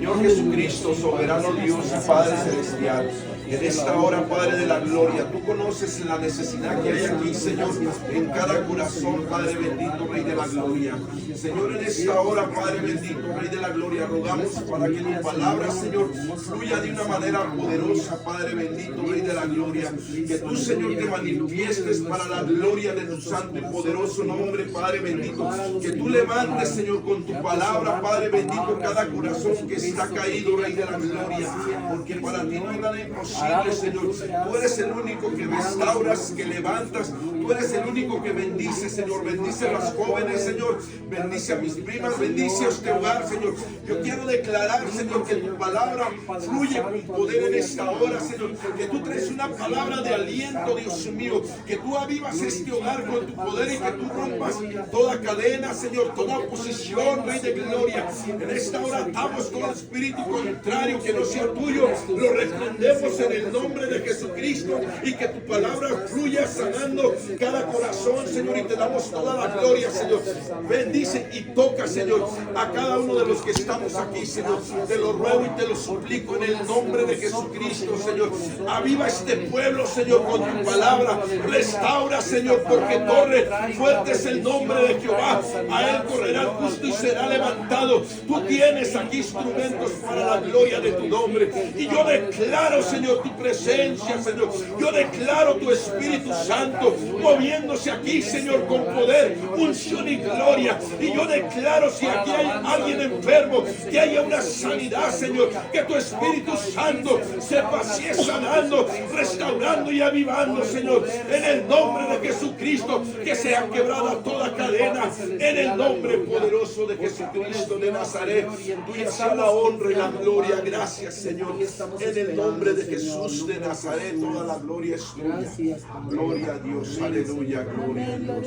Señor Jesucristo, soberano Dios y Padre Celestial, en esta hora, Padre de la gloria, tú conoces la necesidad que hay aquí, Señor, en cada corazón, Padre bendito, Rey de la gloria. Señor, en esta hora, Padre bendito, Rey de la gloria, rogamos para que tu palabra, Señor, fluya de una manera poderosa, Padre bendito, Rey de la gloria. Que tú, Señor, te manifiestes para la gloria de tu santo y poderoso nombre, Padre bendito. Que tú levantes, Señor, con tu palabra, Padre bendito, cada corazón que está caído, Rey de la gloria. Porque para ti no hay nada imposible, Señor. Tú eres el único que restauras, que levantas. Tú eres el único que bendice, Señor. Bendice a las jóvenes, Señor. Bendice a mis primas. Bendice a este hogar, Señor. Yo quiero declarar, Señor, que tu palabra fluye con poder en esta hora, Señor. Que tú traes una palabra de aliento, Dios mío. Que tú avivas este hogar con tu poder y que tú rompas toda cadena, Señor. Toda oposición, Rey de gloria. En esta hora atamos todo espíritu contrario que no sea tuyo. Lo reprendemos en el nombre de Jesucristo y que tu palabra fluya sanando cada corazón, Señor, y te damos toda la gloria, Señor. Bendice y toca, Señor, a cada uno de los que estamos aquí, Señor. Te lo ruego y te lo suplico en el nombre de Jesucristo, Señor. Aviva este pueblo, Señor, con tu palabra. Restaura, Señor, porque torre fuerte es el nombre de Jehová. A él correrá el justo y será levantado. Tú tienes aquí instrumentos para la gloria de tu nombre. Y yo declaro, Señor, tu presencia, Señor. Yo declaro tu Espíritu Santo moviéndose aquí, Señor, con poder, unción y gloria. Y yo declaro, si aquí hay alguien enfermo, que haya una sanidad, Señor. Que tu Espíritu Santo se vacíe sanando, restaurando y avivando, Señor. En el nombre de Jesucristo, que sea quebrada toda cadena. En el nombre poderoso de Jesucristo de Nazaret. Tuya sea la honra y la gloria. Gracias, Señor. En el nombre de Jesús de Nazaret, toda la gloria es tuya. Gloria a Dios, aleluya, gloria a Dios.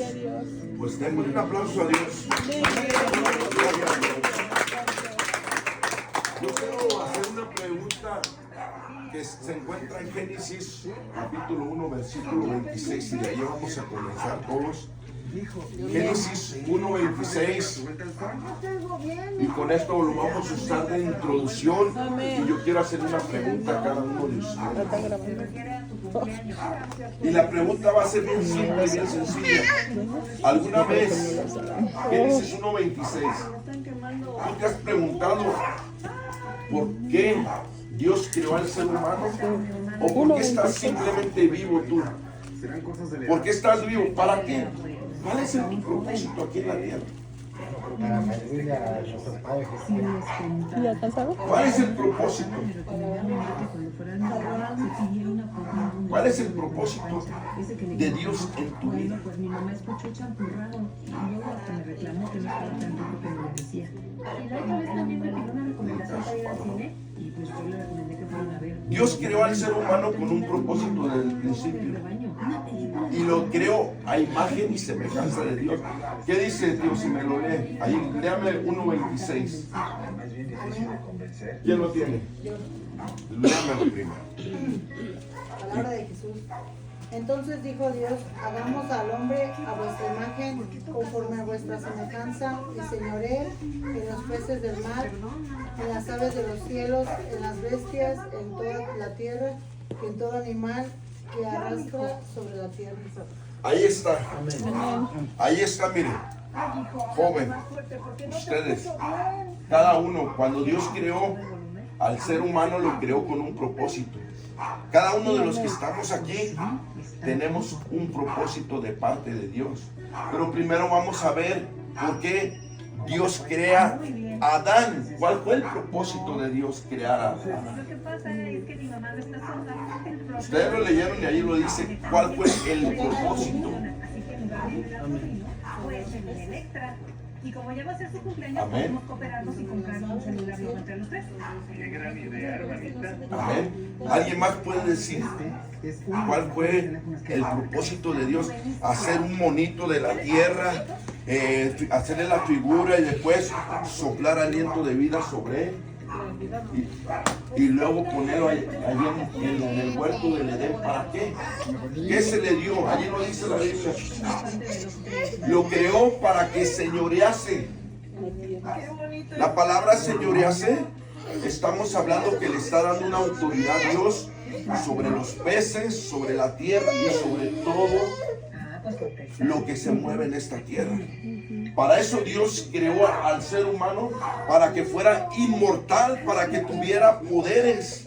Pues denle un aplauso a Dios. Yo quiero hacer una pregunta que se encuentra en Génesis, capítulo 1, versículo 26, y de ahí vamos a comenzar todos. Génesis 1:26, y con esto lo vamos a usar de introducción. Y yo quiero hacer una pregunta a cada uno de ustedes. Y la pregunta va a ser bien simple y bien sencilla. ¿Alguna vez, Génesis 1:26, tú te has preguntado por qué Dios creó al ser humano? ¿O por qué estás simplemente vivo tú? ¿Por qué estás vivo? ¿Para qué? ¿Cuál es tu propósito aquí en la tierra? ¿Cuál es el propósito? ¿Cuál es el propósito de Dios en tu vida? Dios creó al ser humano con un propósito desde el principio. Y lo creó a imagen y semejanza de Dios. ¿Qué dice Dios? Si me lo lee, ahí, léame 1:26. ¿Quién lo tiene? Léamelo primero. Palabra de Jesús. Entonces dijo Dios: hagamos al hombre a vuestra imagen, conforme a vuestra semejanza, y señoree en los peces del mar, en las aves de los cielos, en las bestias, en toda la tierra, y en todo animal que arrastra sobre la tierra. Ahí está. Ahí está, miren. Joven, ustedes, cada uno, cuando Dios creó al ser humano, lo creó con un propósito. Cada uno de los que estamos aquí tenemos un propósito de parte de Dios. Pero primero vamos a ver por qué Dios crea a Adán. ¿Cuál fue el propósito de Dios crear a Adán? Lo que pasa es que mi mamá no está sola. Ustedes lo leyeron y ahí lo dice. ¿Cuál fue el propósito? Pues en el extra. Y como ya va a ser su cumpleaños, Amén. podemos cooperarnos y comprar un celular nuevo entre los tres. Qué gran idea, hermanita. Amén. ¿Alguien más puede decir cuál fue el propósito de Dios? Hacer un monito de la tierra, hacerle la figura y después soplar aliento de vida sobre él. Y luego ponerlo allí en el huerto del Edén. ¿Para qué? ¿Qué se le dio? Allí lo dice la Biblia. Lo creó para que señorease. La palabra señorease estamos hablando que le está dando una autoridad a Dios sobre los peces, sobre la tierra y sobre todo lo que se mueve en esta tierra. Para eso Dios creó al ser humano, para que fuera inmortal, para que tuviera poderes.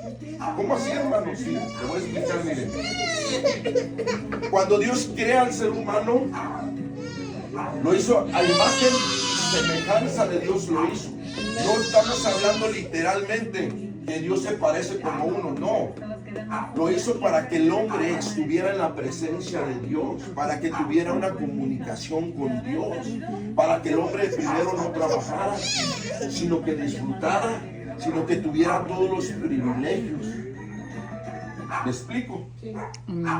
¿Cómo así, hermano? Sí, te voy a explicar, miren. Cuando Dios crea al ser humano, lo hizo a imagen y semejanza de Dios lo hizo. No estamos hablando literalmente que Dios se parece como uno, no. Lo hizo para que el hombre estuviera en la presencia de Dios, para que tuviera una comunicación con Dios, para que el hombre primero no trabajara, sino que disfrutara, sino que tuviera todos los privilegios. ¿Me explico?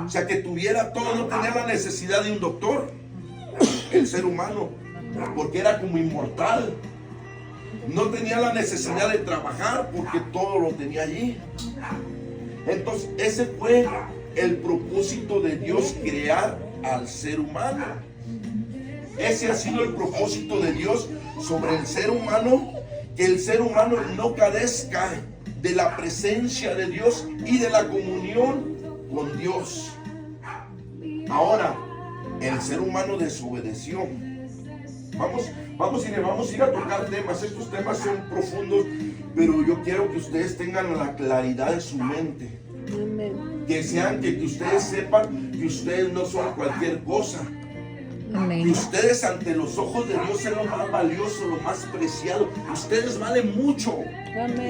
O sea, que tuviera todo, no tenía la necesidad de un doctor, el ser humano, porque era como inmortal. No tenía la necesidad de trabajar porque todo lo tenía allí. Entonces, ese fue el propósito de Dios, crear al ser humano. Ese ha sido el propósito de Dios sobre el ser humano, que el ser humano no carezca de la presencia de Dios y de la comunión con Dios. Ahora, el ser humano desobedeció. Vamos a ir a tocar temas. Estos temas son profundos, pero yo quiero que ustedes tengan la claridad en su mente. Que ustedes sepan que ustedes no son cualquier cosa. Amén. Que ustedes ante los ojos de Dios son lo más valioso, lo más preciado. Ustedes valen mucho.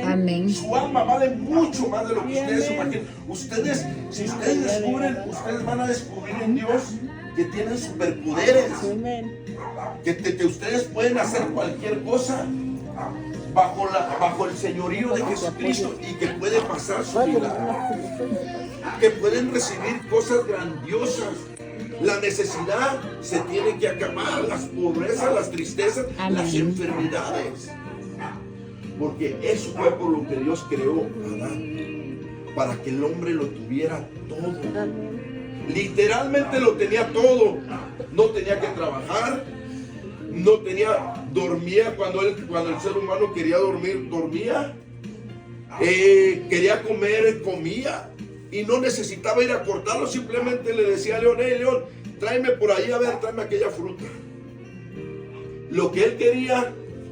Amén. Su alma vale mucho más de lo que ustedes imaginan. Ustedes, si ustedes descubren, ustedes van a descubrir en Dios que tienen superpoderes. Que ustedes pueden hacer cualquier cosa bajo el señorío de Jesucristo y que puede pasar su vida. Que pueden recibir cosas grandiosas. La necesidad se tiene que acabar, las pobrezas, las tristezas, las enfermedades. Porque eso fue por lo que Dios creó a Adán, para que el hombre lo tuviera todo. Literalmente lo tenía todo. No tenía que trabajar, dormía cuando el ser humano quería dormir, dormía. Quería comer, comía. Y no necesitaba ir a cortarlo, simplemente le decía a León: hey León, tráeme por ahí, a ver, tráeme aquella fruta. Lo que él quería,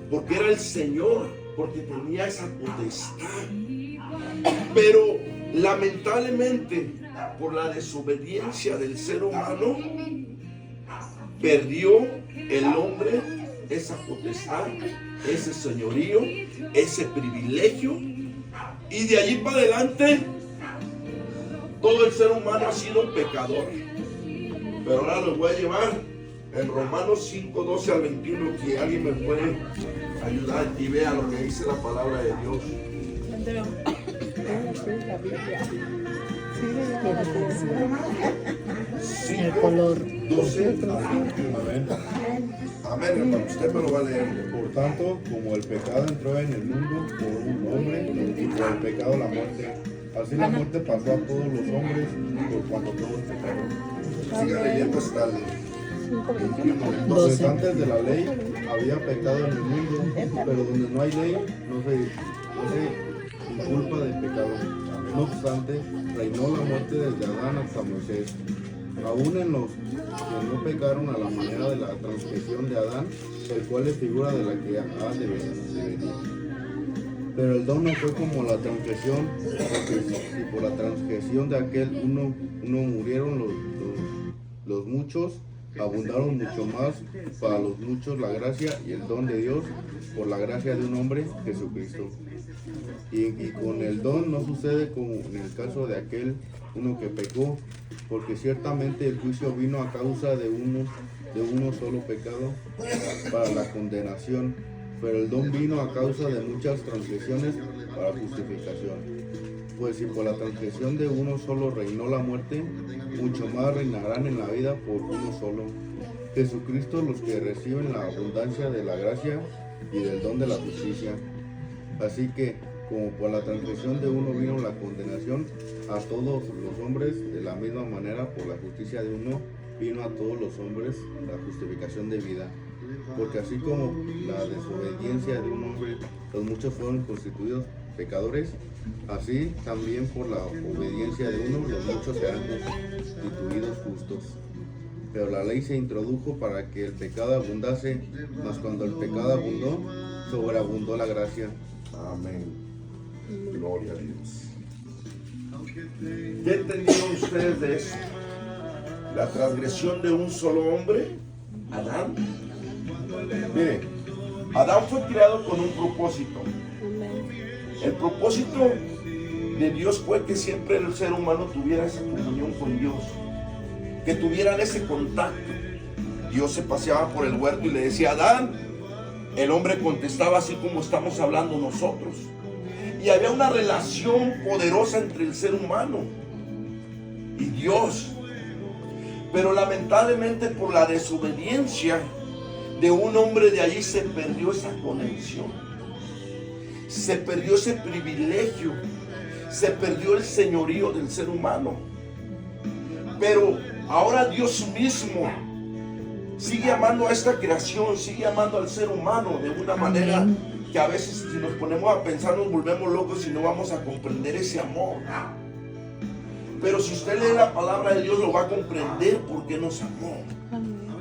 porque era el Señor, porque tenía esa potestad. Pero lamentablemente, por la desobediencia del ser humano, perdió el hombre esa potestad, ese señorío, ese privilegio. Y de allí para adelante, todo el ser humano ha sido pecador. Pero ahora los voy a llevar en Romanos 5, 12 al 21, que alguien me puede ayudar y vea lo que dice la palabra de Dios. El color. 12 al 21. Amén. Amén, hermano, usted me lo va a leer. Por tanto, como el pecado entró en el mundo por un hombre, y por el pecado la muerte, así la muerte pasó a todos los hombres por cuanto todos pecaron. Siga leyendo hasta el 21. Entonces, antes de la ley había pecado en el mundo, pero donde no hay ley no se inculpa del pecado. No obstante, reinó la muerte desde Adán hasta Moisés, aún en los que no pecaron a la manera de la transgresión de Adán, el cual es figura de la que ha de venir. Pero el don no fue como la transgresión, porque si por la transgresión de aquel uno murieron los muchos, abundaron mucho más para los muchos la gracia y el don de Dios por la gracia de un hombre, Jesucristo. Y con el don no sucede como en el caso de aquel uno que pecó, porque ciertamente el juicio vino a causa de uno solo pecado para la condenación, pero el don vino a causa de muchas transgresiones para justificación. Pues si por la transgresión de uno solo reinó la muerte, mucho más reinarán en la vida por uno solo, Jesucristo, los que reciben la abundancia de la gracia y del don de la justicia. Así que, como por la transgresión de uno vino la condenación a todos los hombres, de la misma manera por la justicia de uno vino a todos los hombres la justificación de vida. Porque así como la desobediencia de un hombre, los muchos fueron constituidos pecadores, así también por la obediencia de uno los muchos serán constituidos justos. Pero la ley se introdujo para que el pecado abundase, mas cuando el pecado abundó, sobreabundó la gracia. Amén. Gloria a Dios. ¿Qué entendieron ustedes de eso? La transgresión de un solo hombre, Adán. Miren, Adán fue creado con un propósito. El propósito de Dios fue que siempre el ser humano tuviera esa comunión con Dios, que tuvieran ese contacto. Dios se paseaba por el huerto y le decía: Adán. El hombre contestaba así como estamos hablando nosotros. Y había una relación poderosa entre el ser humano y Dios. Pero lamentablemente por la desobediencia de un hombre, de allí se perdió esa conexión. Se perdió ese privilegio. Se perdió el señorío del ser humano. Pero ahora Dios mismo sigue amando a esta creación, sigue amando al ser humano de una manera que a veces, si nos ponemos a pensar, nos volvemos locos y no vamos a comprender ese amor. Pero si usted lee la palabra de Dios, lo va a comprender por qué nos amó.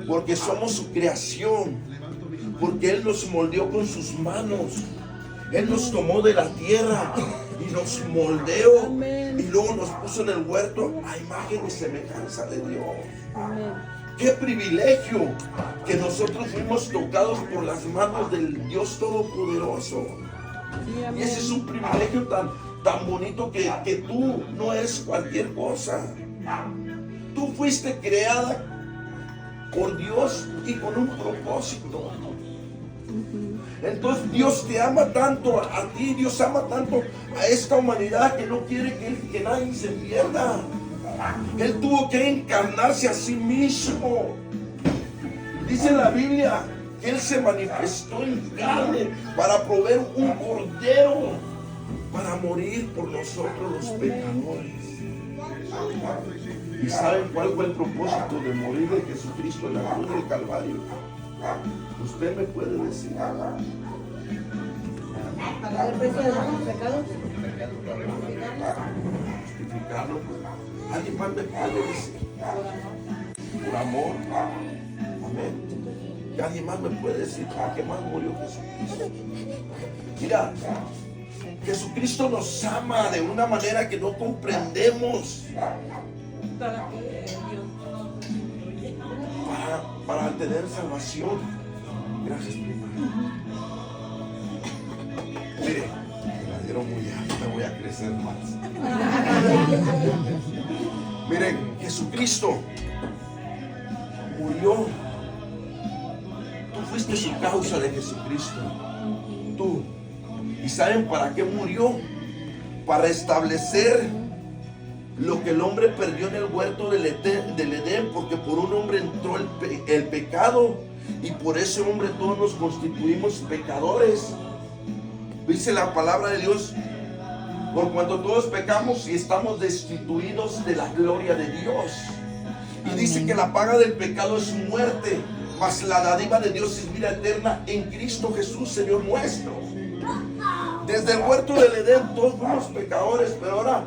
Porque somos su creación. Porque Él nos moldeó con sus manos. Él nos tomó de la tierra y nos moldeó. Y luego nos puso en el huerto a imagen y semejanza de Dios. ¡Qué privilegio! Que nosotros fuimos tocados por las manos del Dios Todopoderoso. Y ese es un privilegio tan bonito que tú no eres cualquier cosa. Tú fuiste creada por Dios y con un propósito. Entonces Dios te ama tanto a ti, Dios ama tanto a esta humanidad que no quiere que nadie se pierda. Él tuvo que encarnarse a sí mismo. Dice la Biblia que Él se manifestó en carne para proveer un cordero para morir por nosotros los pecadores. ¿Y saben cuál fue el propósito de morir de Jesucristo en la cruz del Calvario? ¿Usted me puede decir? ¿Pagar el precio de nuestros pecados? Justificarlo. ¿Alguien más me puede decir? Por amor. Amén. ¿Y alguien más me puede decir para qué más murió Jesucristo? Mira, Jesucristo nos ama de una manera que no comprendemos. Para tener salvación. Gracias, prima. Mire, me la dieron muy alta, voy a crecer más. Miren, Jesucristo murió. Tú fuiste su causa de Jesucristo. Tú. ¿Y saben para qué murió? Para restablecer lo que el hombre perdió en el huerto del Edén, porque por un hombre entró el pecado y por ese hombre todos nos constituimos pecadores. Dice la palabra de Dios: por cuanto todos pecamos y estamos destituidos de la gloria de Dios. Y dice que la paga del pecado es muerte, mas la dádiva de Dios es vida eterna en Cristo Jesús, Señor nuestro. Desde el huerto del Edén todos fuimos pecadores, pero ahora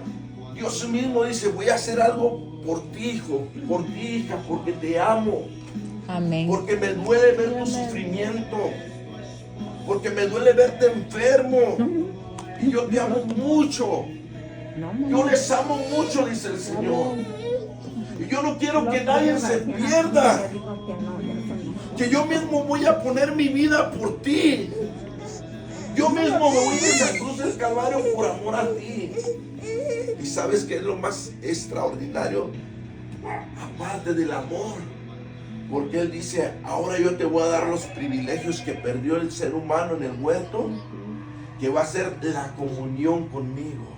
Dios mismo dice: voy a hacer algo por ti, hijo, por ti, hija, porque te amo. Amén. Porque me duele ver tu sufrimiento, porque me duele verte enfermo. Y yo te amo mucho. Yo les amo mucho, dice el Señor. Y yo no quiero que nadie se pierda. Que yo mismo voy a poner mi vida por ti. Yo mismo me voy a la cruz del Calvario por amor a ti. Y sabes que es lo más extraordinario, aparte del amor, porque Él dice: ahora yo te voy a dar los privilegios que perdió el ser humano en el huerto, que va a ser la comunión conmigo.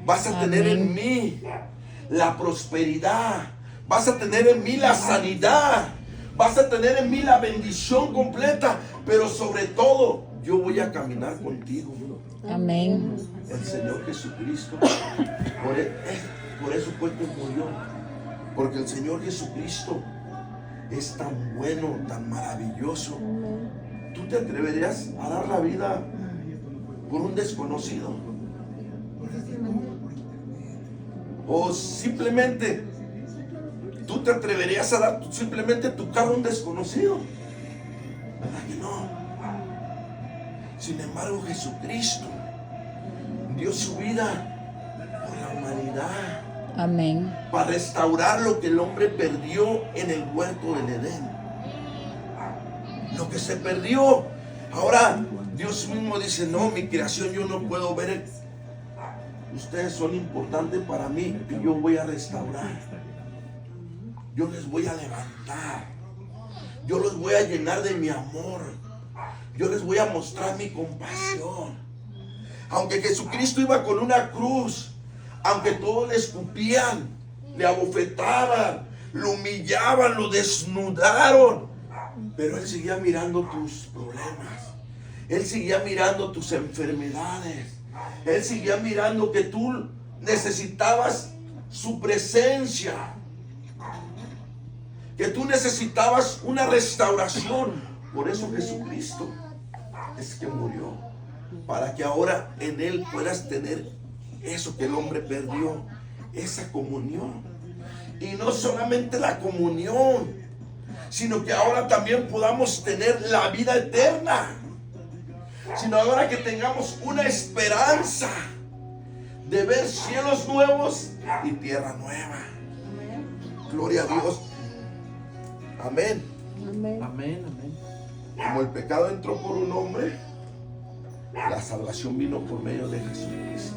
Vas a tener en mí la prosperidad, vas a tener en mí la sanidad, vas a tener en mí la bendición completa, pero sobre todo yo voy a caminar contigo. Amén. El Señor Jesucristo, por eso fue que murió, porque el Señor Jesucristo es tan bueno, tan maravilloso. ¿Tú te atreverías a dar la vida por un desconocido. O simplemente tú te atreverías a dar simplemente tu carro a un desconocido. ¿Verdad que no? Sin embargo, Jesucristo dio su vida por la humanidad. Amén. Para restaurar lo que el hombre perdió en el huerto del Edén. Lo que se perdió. Ahora Dios mismo dice, no, mi creación yo no puedo ver. Ustedes son importantes para mí y yo voy a restaurar. Yo les voy a levantar. Yo los voy a llenar de mi amor. Yo les voy a mostrar mi compasión. Aunque Jesucristo iba con una cruz, aunque todos le escupían, le abofetaban, lo humillaban, lo desnudaron, pero Él seguía mirando tus problemas. Él seguía mirando tus enfermedades. Él seguía mirando que tú necesitabas su presencia, que tú necesitabas una restauración. Por eso Jesucristo es que murió, para que ahora en Él puedas tener eso que el hombre perdió, esa comunión. Y no solamente la comunión, sino que ahora también podamos tener la vida eterna. Sino ahora que tengamos una esperanza de ver cielos nuevos y tierra nueva. Gloria a Dios. Amén. Amén. Amén, amén. Como el pecado entró por un hombre, la salvación vino por medio de Jesucristo.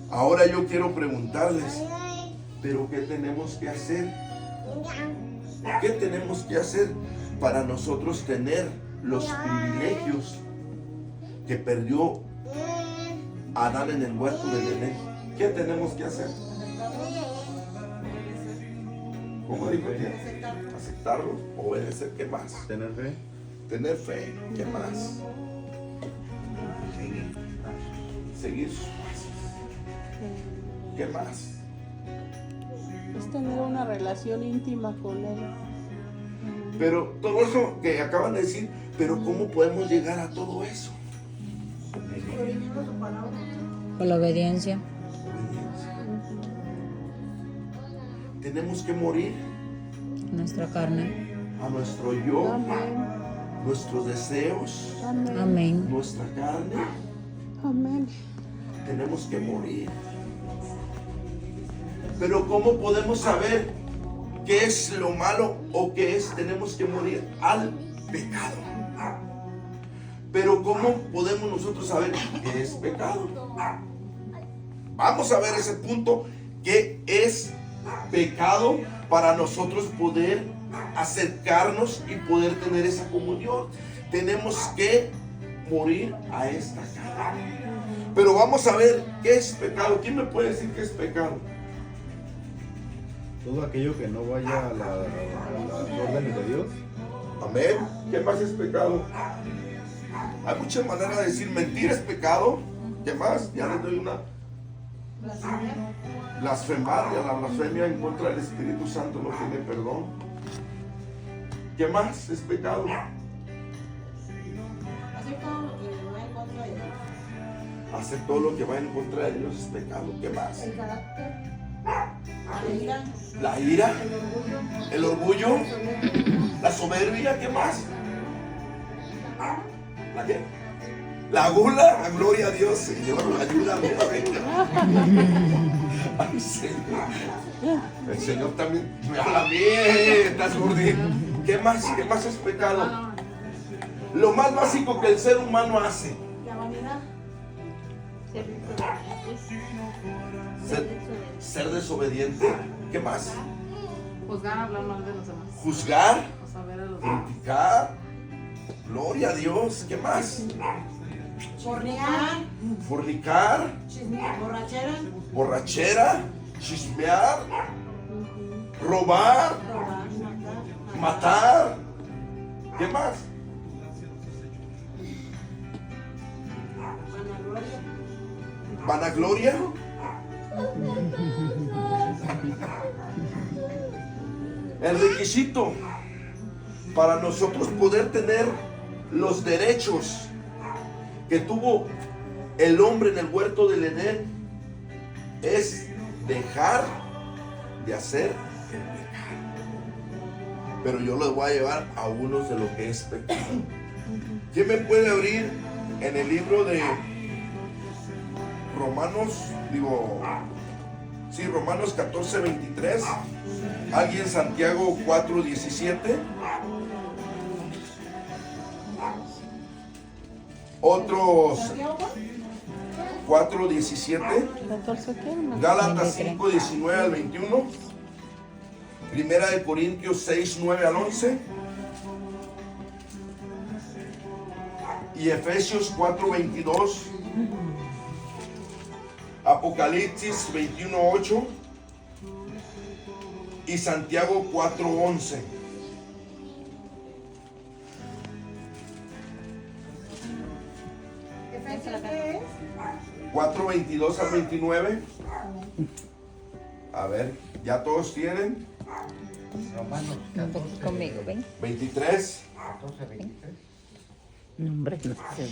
Ahora yo quiero preguntarles, ¿pero qué tenemos que hacer? ¿Qué tenemos que hacer para nosotros tener los privilegios que perdió Adán en el huerto del Edén? ¿Qué tenemos que hacer? ¿Cómo dijo Dios? Aceptarlo, obedecer, ¿qué más? Tener fe. Tener fe, ¿qué más? Seguir sus pasos, ¿qué más? Es tener una relación íntima con Él. Pero todo eso que acaban de decir, pero ¿cómo podemos llegar a todo eso? Por la obediencia. Tenemos que morir Nuestra carne. a nuestro yo, Amén. nuestros deseos, Amén. Amén. nuestra carne. Amén. Tenemos que morir. Pero ¿cómo podemos saber qué es lo malo o qué es? Tenemos que morir al pecado. Pero ¿cómo podemos nosotros saber qué es pecado? Vamos a ver ese punto, qué es pecado, para nosotros poder acercarnos y poder tener esa comunión. Tenemos que morir a esta carne. Pero vamos a ver qué es pecado. ¿Quién me puede decir qué es pecado? Todo aquello que no vaya a las órdenes de Dios. Amén. ¿Qué más es pecado? Hay muchas maneras de decir mentir es pecado. ¿Qué más? Ya les doy una. Blasfemar, y a la blasfemia en contra del Espíritu Santo no tiene perdón. ¿Qué más es pecado? Hacer todo lo que va en contra de Dios es pecado. ¿Qué más? El carácter, la ira, La ira, el orgullo, el orgullo, la soberbia. ¿Qué más? ¿La qué? La gula. La gloria a Dios, Señor. Ayúdame. Ay, Señor. El Señor también me habla a mí. Estás gordito. ¿Qué más? ¿Qué más es pecado? Lo más básico que el ser humano hace. la vanidad, Ser desobediente. ¿Qué más? Juzgar, hablar mal de los demás. Juzgar, O saber a los demás. criticar. Gloria a Dios. ¿Qué más? fornicar, Fornicar, borrachera, borrachera, chismear, robar, robar, matar. ¿Qué más? Vanagloria. El requisito para nosotros poder tener los derechos que tuvo el hombre en el huerto del Edén es dejar de hacer el pecado. Pero yo los voy a llevar a unos de lo que es pecado. ¿Quién me puede abrir en el libro de Romanos 14:23? ¿Alguien? Santiago 4:17. Otros 4:17. 14 qué, hermano. Gálatas 5:19 al 21. Primera de Corintios 6:9 al 11. Y Efesios 4:22. Apocalipsis 21:8. Y Santiago 4:11. ¿Efesios qué es? 4:22 al 29. A ver, ¿ya todos tienen? Romanos Un 14, poquito conmigo, ven. 23. 14, 23. No, hombre, no sé.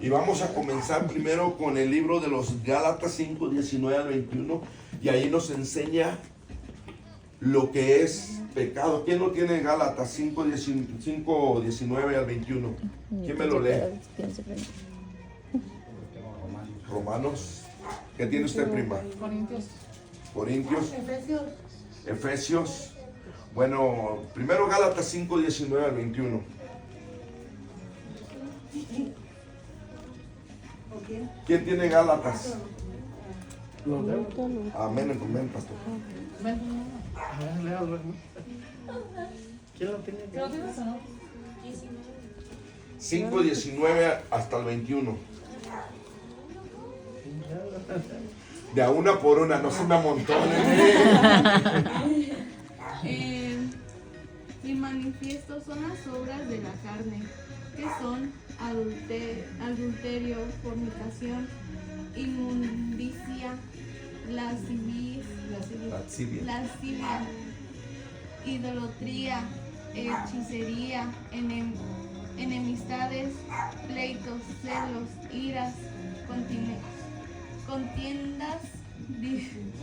Y vamos a comenzar primero con el libro de los Gálatas 5:19 al 21. Y ahí nos enseña lo que es pecado. ¿Quién no tiene Gálatas 5:19 al 21? ¿Quién me lo lee? Romanos. ¿Qué tiene usted, prima? Corintios. Efesios. Bueno, primero Gálatas 5:19 al 21. ¿Quién tiene Gálatas? Amén, amén, pastor. ¿Quién lo tiene? 5:19 hasta el 21. De a una por una, no se me amontonen. Y manifiesto son las obras de la carne, que son adulterio, fornicación, inmundicia, lascivia, idolatría, hechicería, enemistades, pleitos, celos, iras, contiendas,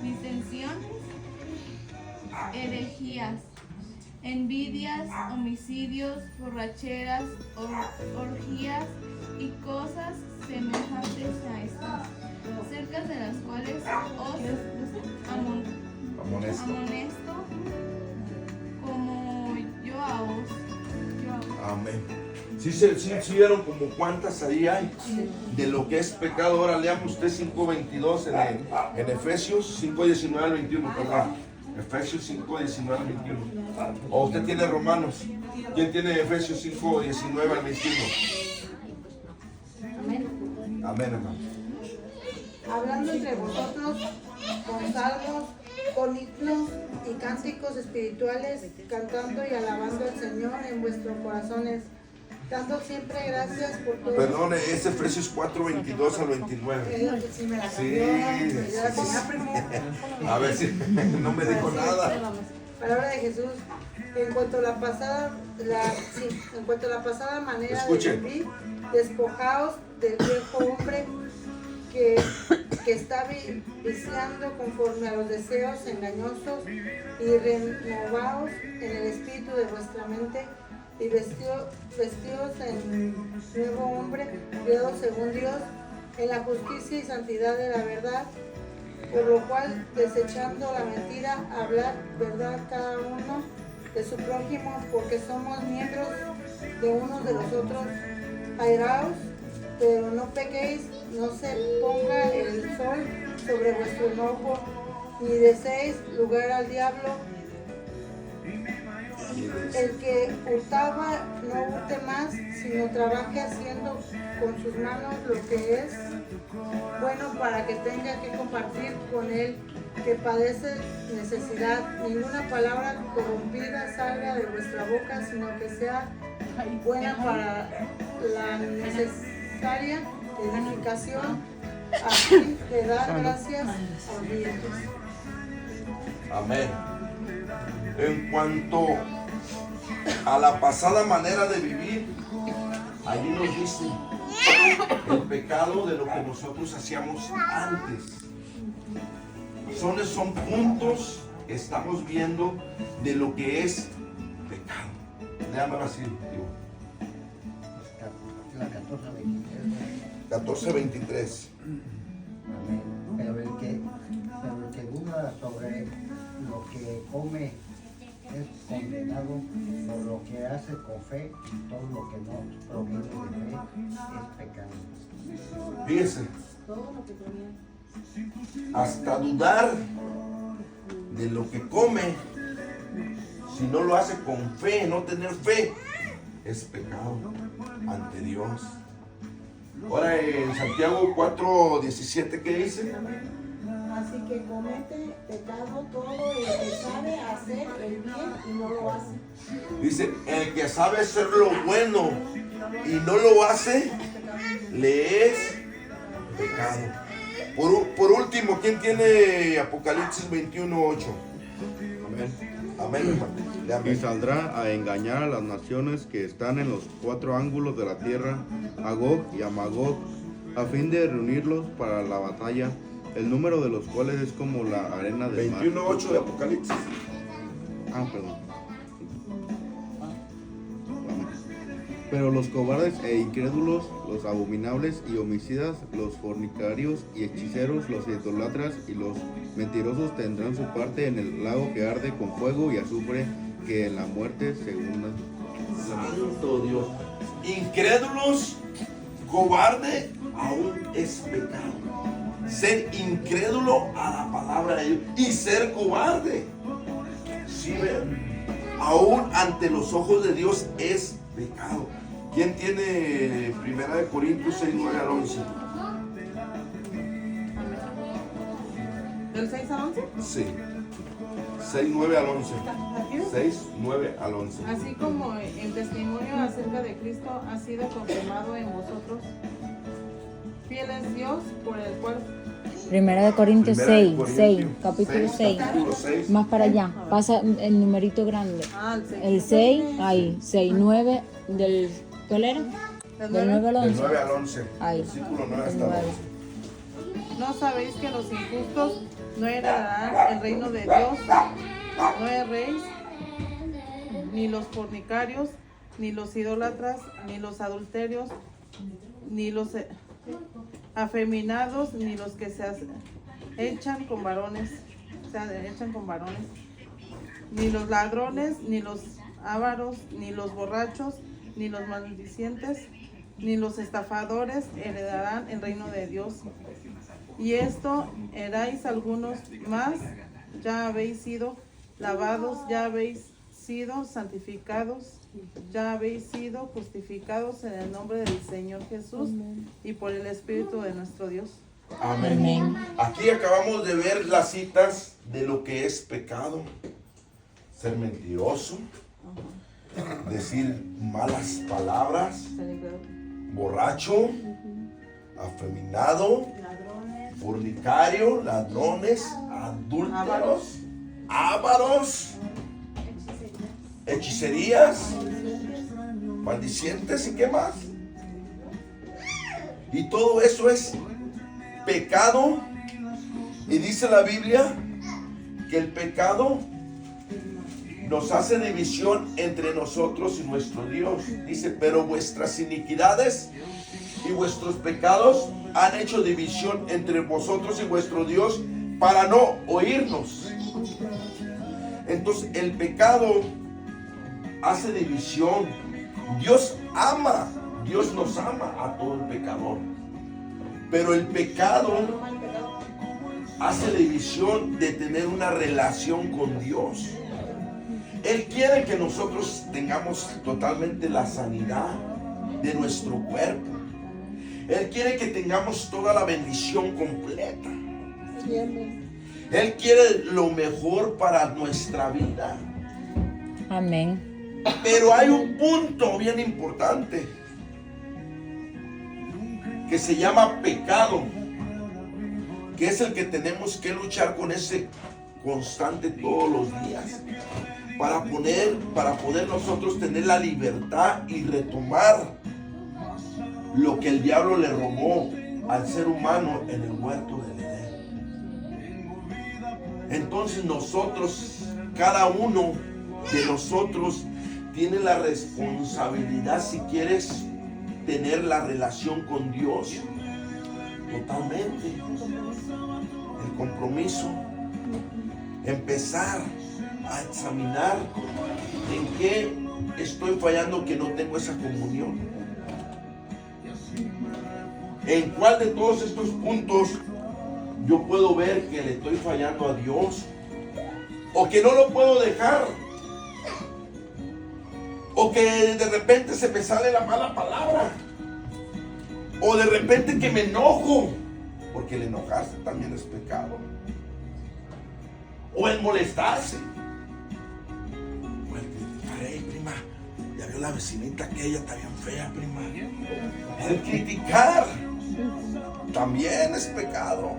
disensiones, herejías, envidias, homicidios, borracheras, orgías y cosas semejantes a estas, cerca de las cuales os amonesto como yo a vos. Amén. Sí, vieron como cuántas ahí hay de lo que es pecado. Ahora leamos usted 5:22 en Efesios 5:19 al 21, perdón. Efesios 5:19 al 21. O usted tiene Romanos. ¿Quién tiene Efesios 5:19 al 21? Amén, hermano. Hablando entre vosotros con salmos, con himnos y cánticos espirituales, cantando y alabando al Señor en vuestros corazones, dando siempre gracias por todo. Perdón, es Efesios 4:22 al 29. Sí, me la Sí, cambió, pues ya la sí, tenía sí. primero. A ver si no me dijo nada. Palabra de Jesús. En cuanto a la pasada manera Escuchen. de vivir, despojaos del viejo hombre que está viciando conforme a los deseos engañosos, y renovaos en el espíritu de vuestra mente, y vestidos en nuevo hombre, creado según Dios, en la justicia y santidad de la verdad. Por lo cual, desechando la mentira, hablad verdad cada uno de su prójimo, porque somos miembros de unos de los otros. Airaos, pero no pequéis, no se ponga el sol sobre vuestro enojo, ni deseéis lugar al diablo. El que hurtaba, no hurte más, sino trabaje haciendo con sus manos lo que es bueno, para que tenga que compartir con él que padece necesidad. Ninguna palabra corrompida salga de vuestra boca, sino que sea buena para la necesaria edificación, a fin de dar gracias a Dios. Amén. En cuanto a la pasada manera de vivir, allí nos dice el pecado de lo que nosotros hacíamos antes. Son puntos que estamos viendo de lo que es pecado. Déjame así, digo. La 14:23. 14:23. Amén. Pero el que duda sobre lo que come es condenado por lo que hace con fe, y todo lo que no proviene de fe es pecado. Fíjese, hasta dudar de lo que come, si no lo hace con fe, no tener fe, es pecado ante Dios. Ahora en Santiago 4:17, ¿qué dice? Así que comete pecado todo el que sabe hacer el bien y no lo hace. Dice, el que sabe hacer lo bueno y no lo hace, le es pecado. Por último, ¿quién tiene Apocalipsis 21:8? Amén, hermano. Y saldrá a engañar a las naciones que están en los 4 ángulos de la tierra, a Gog y a Magog, a fin de reunirlos para la batalla, el número de los cuales es como la arena del mar. 21:8 de Apocalipsis. Perdón. Pero los cobardes e incrédulos, los abominables y homicidas, los fornicarios y hechiceros, los idolatras y los mentirosos tendrán su parte en el lago que arde con fuego y azufre, que en la muerte segunda. Santo Dios. Incrédulos, cobarde, aún es pecado. Ser incrédulo a la palabra de Dios y ser cobarde, ¿sí ven? Aún ante los ojos de Dios es pecado. ¿Quién tiene 1 Corintios 6:9 al 11? ¿Del 6 al 11? Sí. 6:9 al 11. 6:9 al 11. Así como el testimonio acerca de Cristo ha sido confirmado en vosotros, fiel es Dios por el cual. Primera de Corintios 6, capítulo 6. Capítulo 6. Más para allá, pasa el numerito grande. El 6. El 6, ahí, 6, 9, del, ¿cuál era? Del 9 al Del 11. 9 al 11. Ahí. Versículo 9 El hasta el 9. 11. ¿No sabéis que los injustos no heredarán el reino de Dios? No erréis, ni los fornicarios, ni los idólatras, ni los adulterios, ni los afeminados, ni los que se echan con varones, ni los ladrones, ni los ávaros, ni los borrachos, ni los maldicientes, ni los estafadores heredarán el reino de Dios. Y esto erais algunos más, ya habéis sido lavados, ya habéis sido santificados, ya habéis sido justificados en el nombre del Señor Jesús y por el Espíritu de nuestro Dios. Amén. Amén. Aquí acabamos de ver las citas de lo que es pecado. Ser mentiroso, decir malas palabras, borracho, afeminado, fornicario, ladrones, adúlteros, ávaros, hechicerías, maldicientes y qué más. Y todo eso es pecado. Y dice la Biblia que el pecado nos hace división entre nosotros y nuestro Dios. Dice, pero vuestras iniquidades y vuestros pecados han hecho división entre vosotros y vuestro Dios para no oírnos. Entonces el pecado hace división. Dios nos ama a todo el pecador. Pero el pecado hace división de tener una relación con Dios. Él quiere que nosotros tengamos totalmente la sanidad de nuestro cuerpo. Él quiere que tengamos toda la bendición completa. Él quiere lo mejor para nuestra vida. Amén. Pero hay un punto bien importante que se llama pecado, que es el que tenemos que luchar con ese constante todos los días para poder nosotros tener la libertad y retomar lo que el diablo le robó al ser humano en el huerto del Edén. Entonces nosotros, cada uno de nosotros tiene la responsabilidad, si quieres tener la relación con Dios totalmente, el compromiso, empezar a examinar en qué estoy fallando que no tengo esa comunión, en cuál de todos estos puntos yo puedo ver que le estoy fallando a Dios, o que no lo puedo dejar, o que de repente se me sale la mala palabra, o de repente que me enojo, porque el enojarse también es pecado, o el molestarse, o el criticar. Hey, prima, ya vio la vecinita aquella, está bien fea, prima. El criticar también es pecado.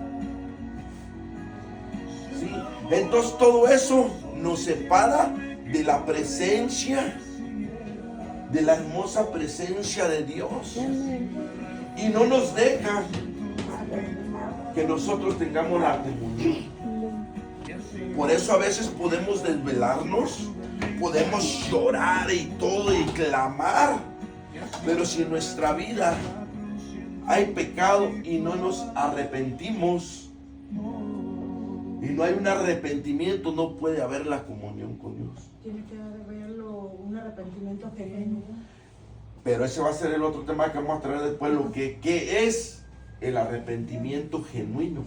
¿Sí? Entonces todo eso nos separa de la presencia, de la hermosa presencia de Dios, y no nos deja que nosotros tengamos la comunión. Por eso a veces podemos desvelarnos, podemos llorar y todo y clamar, pero si en nuestra vida hay pecado y no nos arrepentimos, y no hay un arrepentimiento, no puede haber la comunión con Dios. Tiene que haberlo un arrepentimiento genuino. Pero ese va a ser el otro tema que vamos a traer después, lo que ¿qué es el arrepentimiento genuino?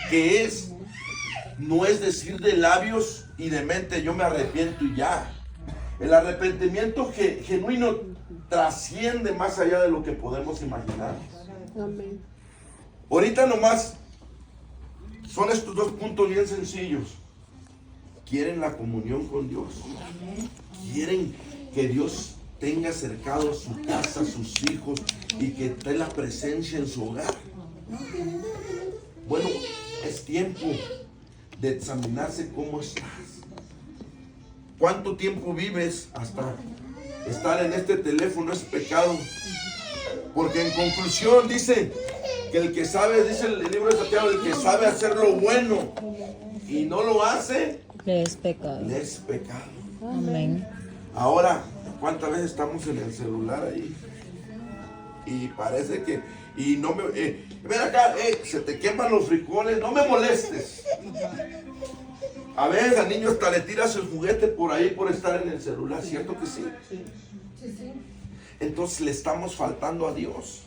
¿Qué es? No es decir de labios y de mente yo me arrepiento y ya. El arrepentimiento genuino trasciende más allá de lo que podemos imaginar. Amén. Ahorita nomás son estos dos puntos bien sencillos. Quieren la comunión con Dios. Quieren que Dios tenga cercado su casa, sus hijos, y que esté la presencia en su hogar. Bueno, es tiempo de examinarse cómo estás. ¿Cuánto tiempo vives? Hasta estar en este teléfono es pecado. Porque en conclusión dice que el que sabe, dice el libro de Santiago, el que sabe hacer lo bueno y no lo hace, Le es pecado. le es pecado. Amén. Ahora, ¿cuántas veces estamos en el celular ahí? Y parece que, y no me, ven acá, se te queman los frijoles, no me molestes. A veces al niño hasta le tiras el juguete por ahí por estar en el celular, ¿cierto que sí? Sí, sí. Entonces le estamos faltando a Dios.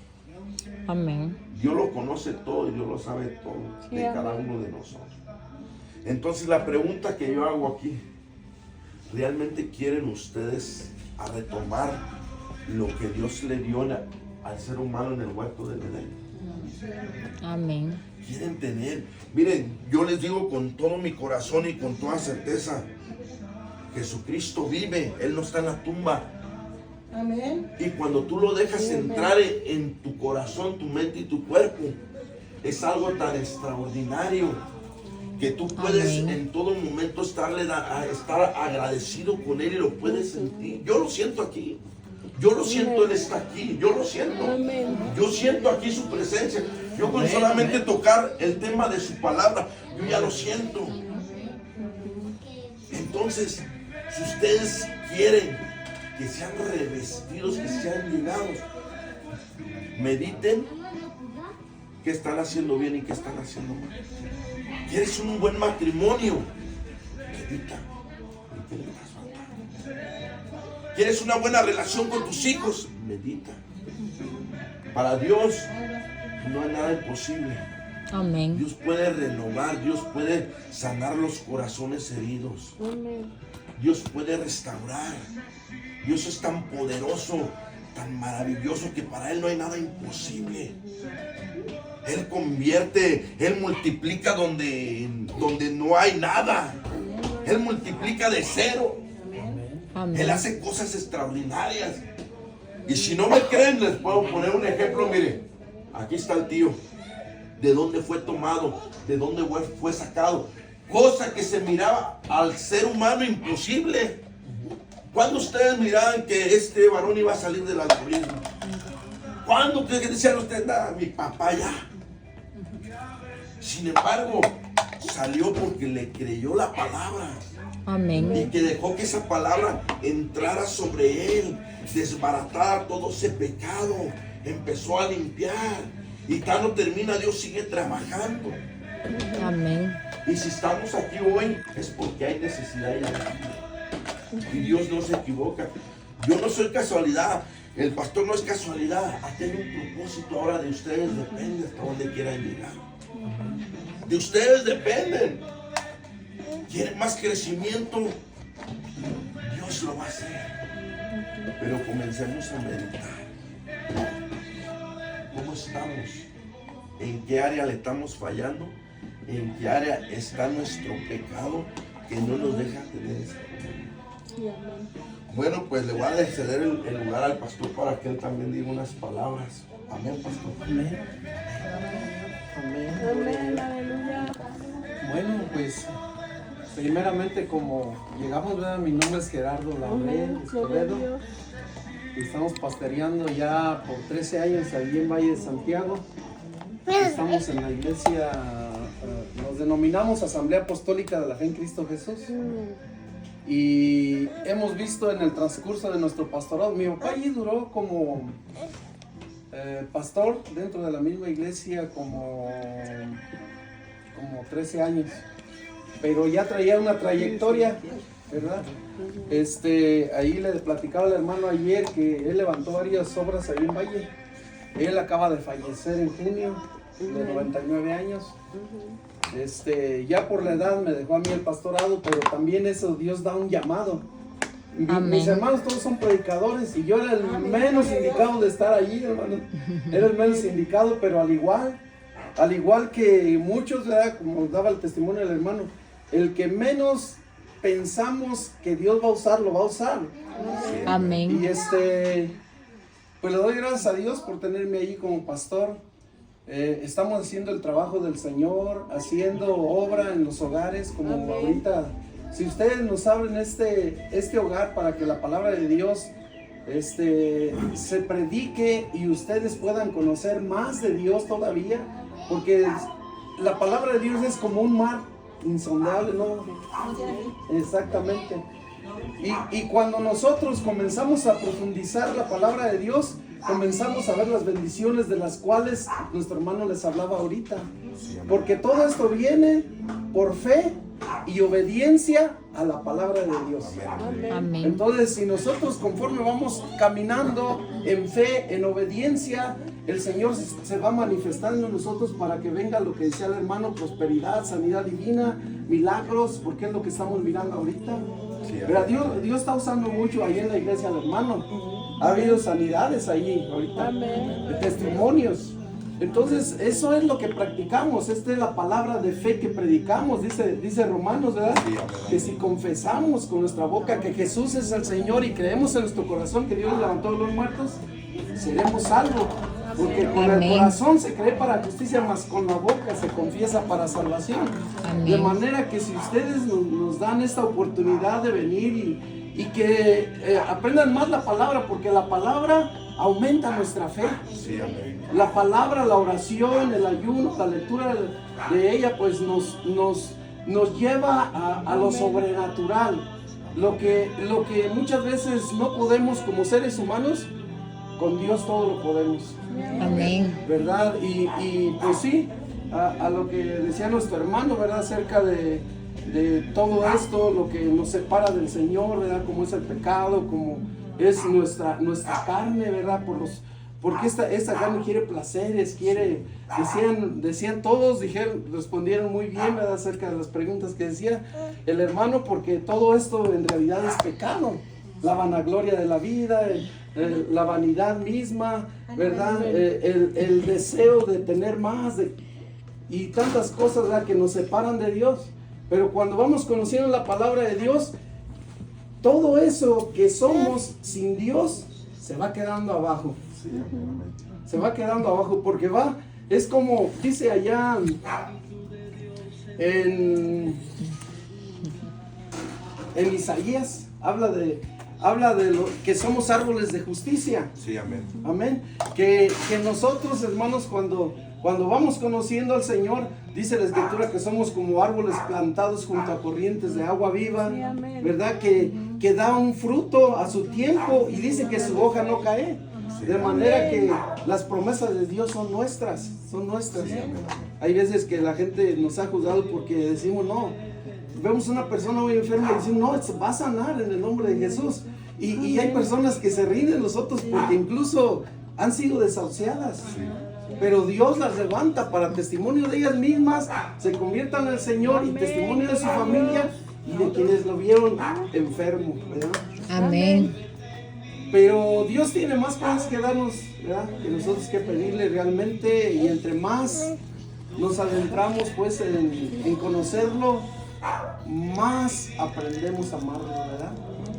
Amén. Dios lo conoce todo y Dios lo sabe todo de cada uno de nosotros. Entonces la pregunta que yo hago aquí, ¿realmente quieren ustedes a retomar lo que Dios le dio al ser humano en el huerto del Edén? Amén. Quieren tener, miren, yo les digo con todo mi corazón y con toda certeza, Jesucristo vive, Él no está en la tumba. Amén. Y cuando tú lo dejas entrar en tu corazón, tu mente y tu cuerpo, es algo tan extraordinario que tú puedes en todo momento estar agradecido con Él y lo puedes sentir. Yo lo siento aquí. Yo lo siento, Él está aquí. Yo lo siento. Yo siento aquí su presencia. Yo con solamente tocar el tema de su palabra, yo ya lo siento. Entonces, si ustedes quieren que sean revestidos, que sean llenados, mediten qué están haciendo bien y qué están haciendo mal. ¿Quieres un buen matrimonio? Medita en qué le estás faltando. ¿Quieres una buena relación con tus hijos? Medita. Para Dios no hay nada imposible. Amén. Dios puede renovar, Dios puede sanar los corazones heridos. Dios puede restaurar. Dios es tan poderoso, tan maravilloso, que para Él no hay nada imposible. Él convierte, Él multiplica donde no hay nada. Él multiplica de cero. Amén. Él hace cosas extraordinarias. Y si no me creen, les puedo poner un ejemplo. Mire, aquí está el tío. De dónde fue tomado, de dónde fue sacado. Cosa que se miraba al ser humano imposible. ¿Cuándo ustedes miraban que este varón iba a salir del alcoholismo? ¿Cuándo cree que decían ustedes? Nada, mi papá ya. Sin embargo, salió porque le creyó la palabra. Amén. Y que dejó que esa palabra entrara sobre él, desbaratara todo ese pecado, empezó a limpiar. Y cuando termina, Dios sigue trabajando. Amén. Y si estamos aquí hoy, es porque hay necesidad en la vida. Y Dios no se equivoca. Yo no soy casualidad. El pastor no es casualidad. Aquí hay un propósito ahora de ustedes. Depende hasta dónde quieran llegar. De ustedes dependen. ¿Quieren más crecimiento? Dios lo va a hacer. Pero comencemos a meditar. ¿Cómo estamos? ¿En qué área le estamos fallando? ¿En qué área está nuestro pecado que no nos deja tener esa comunión? Bueno, pues le voy a ceder el lugar al pastor para que él también diga unas palabras. Amén, pastor. Amén. Amén. Amén, aleluya. Bueno, pues primeramente como llegamos, ¿verdad? Mi nombre es Gerardo Laurel Escobedo. Estamos pastoreando ya por 13 años allí en Valle de Santiago. Estamos en la iglesia, nos denominamos Asamblea Apostólica de la Fe en Cristo Jesús. Y hemos visto en el transcurso de nuestro pastorado, mi papá allí duró como pastor dentro de la misma iglesia como 13 años. Pero ya traía una trayectoria, ¿verdad? Ahí le platicaba al hermano ayer que él levantó varias obras ahí en Valle. Él acaba de fallecer en junio, de 99 años. Ya por la edad me dejó a mí el pastorado, pero también eso Dios da un llamado. Mis hermanos todos son predicadores y yo era el menos indicado de estar allí, hermano. Era el menos indicado, pero al igual que muchos, ¿verdad? Como daba el testimonio del hermano, el que menos pensamos que Dios va a usar, lo va a usar. Amén. Y pues le doy gracias a Dios por tenerme ahí como pastor. Estamos haciendo el trabajo del Señor, haciendo obra en los hogares, como ahorita. Si ustedes nos abren este hogar para que la palabra de Dios se predique y ustedes puedan conocer más de Dios todavía, porque la palabra de Dios es como un mar insondable, ¿no? Exactamente. Y cuando nosotros comenzamos a profundizar la palabra de Dios, comenzamos a ver las bendiciones de las cuales nuestro hermano les hablaba ahorita. Porque todo esto viene por fe y obediencia a la palabra de Dios. Amén. Entonces, si nosotros conforme vamos caminando en fe, en obediencia, el Señor se va manifestando en nosotros para que venga lo que decía el hermano, prosperidad, sanidad divina, milagros, porque es lo que estamos mirando ahorita. Pero Dios está usando mucho ahí en la iglesia al hermano. Ha habido sanidades ahí ahorita, de testimonios. Entonces, eso es lo que practicamos. Esta es la palabra de fe que predicamos. Dice Romanos, ¿verdad? Que si confesamos con nuestra boca que Jesús es el Señor y creemos en nuestro corazón que Dios levantó de los muertos, seremos salvos. Porque con el corazón se cree para justicia, mas con la boca se confiesa para salvación. Amén. De manera que si ustedes nos dan esta oportunidad de venir y que aprendan más la palabra, porque la palabra aumenta nuestra fe. La palabra, la oración, el ayuno, la lectura de ella, pues nos lleva a lo sobrenatural. Lo que muchas veces no podemos como seres humanos, con Dios todo lo podemos. Amén. ¿Verdad? Y pues sí, a lo que decía nuestro hermano, ¿verdad? Acerca de todo esto, lo que nos separa del Señor, ¿verdad? Como es el pecado, como es nuestra carne, ¿verdad? Porque esta carne quiere placeres, decían todos, respondieron muy bien, ¿verdad? Acerca de las preguntas que decía el hermano, porque todo esto en realidad es pecado. La vanagloria de la vida, la vanidad misma, ¿verdad? El deseo de tener más y tantas cosas, ¿verdad? Que nos separan de Dios. Pero cuando vamos conociendo la palabra de Dios, todo eso que somos sin Dios se va quedando abajo. Se va quedando abajo porque es como dice allá en Isaías, habla habla de lo que somos árboles de justicia. Sí, amén. Amén. Que nosotros, hermanos, cuando vamos conociendo al Señor, dice la Escritura que somos como árboles plantados junto a corrientes de agua viva, ¿verdad? Que da un fruto a su tiempo y dice que su hoja no cae. De manera que las promesas de Dios son nuestras. Hay veces que la gente nos ha juzgado porque decimos, no, vemos una persona muy enferma y decimos, no, va a sanar en el nombre de Jesús. Y hay personas que se ríen de nosotros porque incluso han sido desahuciadas. Pero Dios las levanta para testimonio de ellas mismas, se conviertan en el Señor y testimonio de su familia y de quienes lo vieron enfermo, ¿verdad? Amén. Pero Dios tiene más cosas que darnos, ¿verdad? Que nosotros que pedirle realmente, y entre más nos adentramos pues en conocerlo, más aprendemos a amarlo, ¿verdad?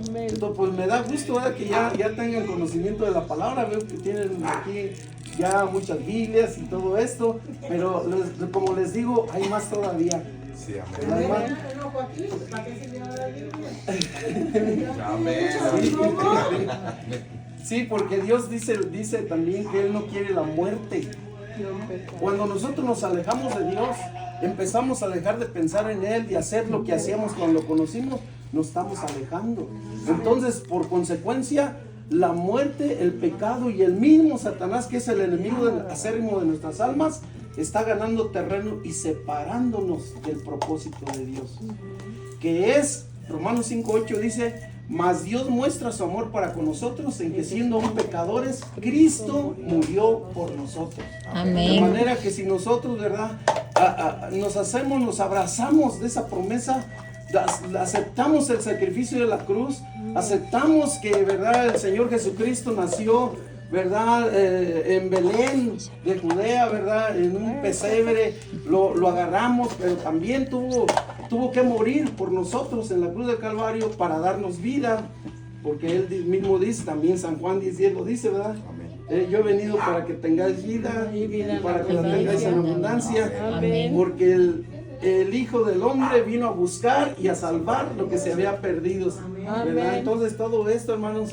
Entonces pues me da gusto, ¿verdad? Que ya tengan conocimiento de la palabra. Veo que tienen aquí ya muchas Biblias y todo esto, pero como les digo, hay más todavía. Sí, amén. Sí, porque Dios dice también que Él no quiere la muerte. Cuando nosotros nos alejamos de Dios, empezamos a dejar de pensar en Él y hacer lo que hacíamos cuando lo conocimos, nos estamos alejando. Entonces, por consecuencia, la muerte, el pecado y el mismo Satanás, que es el enemigo acérrimo de nuestras almas, está ganando terreno y separándonos del propósito de Dios, que es, Romanos 5:8 dice, mas Dios muestra su amor para con nosotros en que siendo aún pecadores, Cristo murió por nosotros. Amén. De manera que si nosotros, ¿verdad? Nos abrazamos de esa promesa, aceptamos el sacrificio de la cruz, aceptamos que, ¿verdad? El Señor Jesucristo nació, ¿verdad? En Belén de Judea, ¿verdad? En un pesebre, lo agarramos, pero también tuvo que morir por nosotros en la cruz del Calvario para darnos vida, porque Él mismo dice, también San Juan 10:10 lo dice, ¿verdad? Yo he venido para que tengáis vida y para que la tengáis en abundancia. Amén. Porque el Hijo del Hombre vino a buscar y a salvar lo que se había perdido, ¿verdad? Entonces todo esto, hermanos,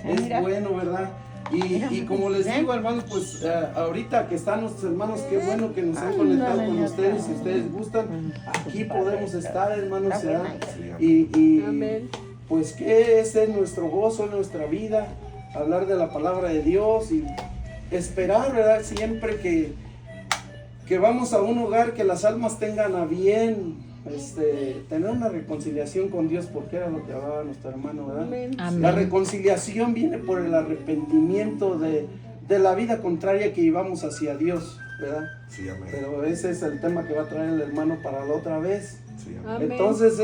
es bueno, ¿verdad? Y como les digo, hermanos, pues ahorita que están nuestros hermanos, qué bueno que nos han conectado con ustedes. Si ustedes gustan, aquí podemos estar, hermanos, ¿verdad? Y pues que ese es nuestro gozo, nuestra vida, hablar de la palabra de Dios y esperar, ¿verdad? Siempre que vamos a un hogar, que las almas tengan a bien tener una reconciliación con Dios, porque era lo que hablaba nuestro hermano, ¿verdad? Amén. La reconciliación viene por el arrepentimiento de la vida contraria que llevamos hacia Dios, ¿verdad? Sí, amén. Pero ese es el tema que va a traer el hermano para la otra vez. Sí, amén. Entonces,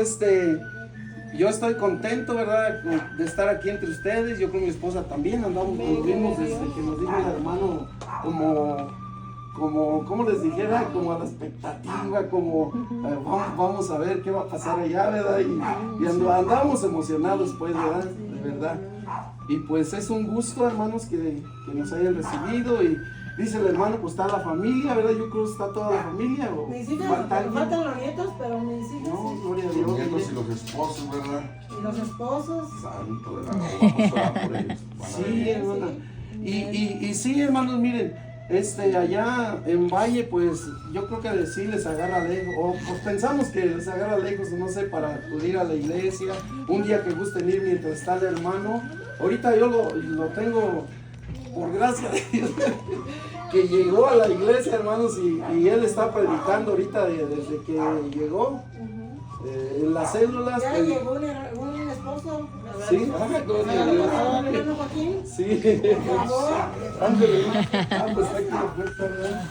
yo estoy contento, ¿verdad? De estar aquí entre ustedes. Yo con mi esposa también anduvimos desde que nos dijo el hermano como les dijera, como a la expectativa, como vamos a ver qué va a pasar allá, ¿verdad? Y andamos emocionados, pues, ¿verdad? De verdad. Y pues es un gusto, hermanos, que nos hayan recibido. Y dice el hermano, pues está la familia, ¿verdad? Yo creo que está toda la familia. Mis hijas, faltan los nietos, pero mis hijas no, sí. Gloria a Los Dios. nietos y los esposos, ¿verdad? Y los esposos. Santo de la vamos a orar por ellos. Sí, hermana. Y sí, hermanos, miren, allá en Valle, pues yo creo que sí les agarra lejos, o pues pensamos que les agarra lejos, no sé, para acudir a la iglesia, un día que gusten ir mientras está el hermano. Ahorita yo lo tengo, por gracia de Dios, que llegó a la iglesia, hermanos, y él está predicando ahorita desde que llegó, en las células. Ya llegó un esposo. Sí, gloria a Dios. ¿Hermano Joaquín? Sí. Por favor. Ándale. Pues aquí la puerta, ¿verdad?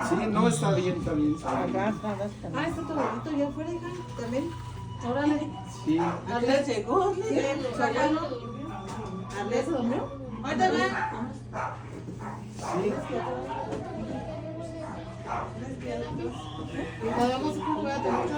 Sí, no, está bien. Está tu bonito ya afuera, hija, también. Órale. Sí. Arles llegó. Sí, Arles se durmió. Ahorita ve. Sí. Nos vemos, cuídate mucho.